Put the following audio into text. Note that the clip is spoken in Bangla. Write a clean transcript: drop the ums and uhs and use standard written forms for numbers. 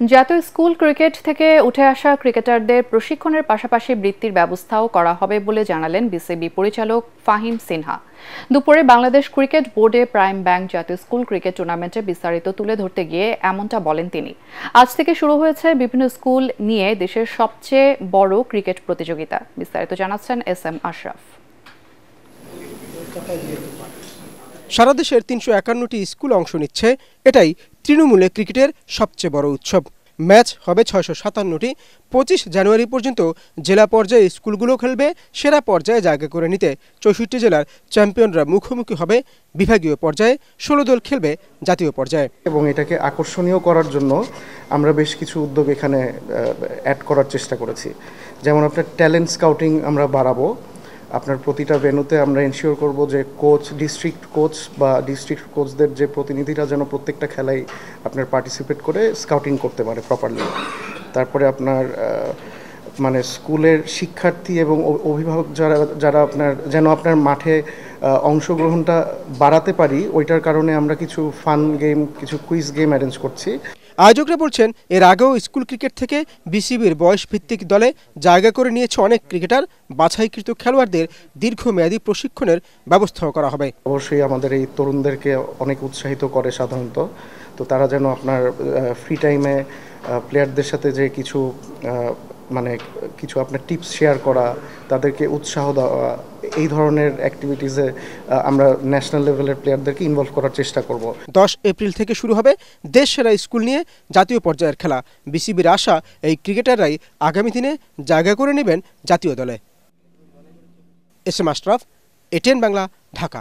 জাতীয় স্কুল ক্রিকেট থেকে উঠে আসা ক্রিকেটারদের প্রশিক্ষণের পাশাপাশি বৃত্তির ব্যবস্থাও করা হবে বলে জানালেন বিসিবি পরিচালক ফাহিম সিনহা। দুপুরে বাংলাদেশ ক্রিকেট বোর্ডে প্রাইম ব্যাংক জাতীয় স্কুল ক্রিকেট টুর্নামেন্টে বিস্তারিত তুলে ধরতে গিয়ে এমনটা বলেন তিনি। আজ থেকে শুরু হয়েছে বিভিন্ন স্কুল নিয়ে দেশের সবচেয়ে বড় ক্রিকেট প্রতিযোগিতা। বিস্তারিত জানাচ্ছেন SM আশরাফ। সারা দেশের ৩৫১টি স্কুল অংশ নিচ্ছে। এটাই তৃণমূলে ক্রিকেটের সবচেয়ে বড় উৎসব। ম্যাচ হবে ৬৫৭টি। ২৫ জানুয়ারি পর্যন্ত জেলা পর্যায়ে স্কুলগুলো খেলবে। সেরা পর্যায়ে জায়গা করে নিতে ৬৪ জেলার চ্যাম্পিয়নরা মুখোমুখি হবে। বিভাগীয় পর্যায়ে ১৬ দল খেলবে জাতীয় পর্যায়ে। এবং এটাকে আকর্ষণীয় করার জন্য আমরা বেশ কিছু উদ্যোগ এখানে অ্যাড করার চেষ্টা করেছি। যেমন আপনার ট্যালেন্ট স্কাউটিং আমরা বাড়াবো। আপনার প্রতিটা ভেন্যুতে আমরা এনশিওর করব যে কোচ, ডিস্ট্রিক্ট কোচ বা ডিস্ট্রিক্ট কোচদের যে প্রতিনিধিরা যেন প্রত্যেকটা খেলায় আপনার পার্টিসিপেট করে স্কাউটিং করতে পারে প্রপারলি। তারপরে আপনার মানে স্কুলের শিক্ষার্থী এবং অভিভাবক যারা যেন আপনার মাঠে অংশগ্রহণটা বাড়াতে পারি, ওইটার কারণে আমরা কিছু ফান গেম, কিছু কুইজ গেম অ্যারেঞ্জ করছি। আয়োজকরা বলছেন, এর আগেও স্কুল ক্রিকেট থেকে বিসিবির বয়সভিত্তিক দলে জায়গা করে নিয়েছে অনেক ক্রিকেটার। বাছাইকৃত খেলোয়াড়দের দীর্ঘমেয়াদী প্রশিক্ষণের ব্যবস্থাও করা হবে। অবশ্যই আমাদের এই তরুণদেরকে অনেক উৎসাহিত করে সাধারণত। তো তারা যেন আপনার ফ্রি টাইমে প্লেয়ারদের সাথে যে কিছু আপনার টিপস শেয়ার করা, তাদেরকে উৎসাহ দেওয়া, এই ধরনের অ্যাক্টিভিটিসে আমরা ন্যাশনাল লেভেলের প্লেয়ারদেরকে ইনভলভ করার চেষ্টা করব। 10 এপ্রিল থেকে শুরু হবে দেশ সেরা স্কুল নিয়ে জাতীয় পর্যায়ের খেলা। বিসিবির আশা, এই ক্রিকেটাররাই আগামী দিনে জায়গা করে নেবেন জাতীয় দলে। SM Ashraf, ATN Bangla, Dhaka.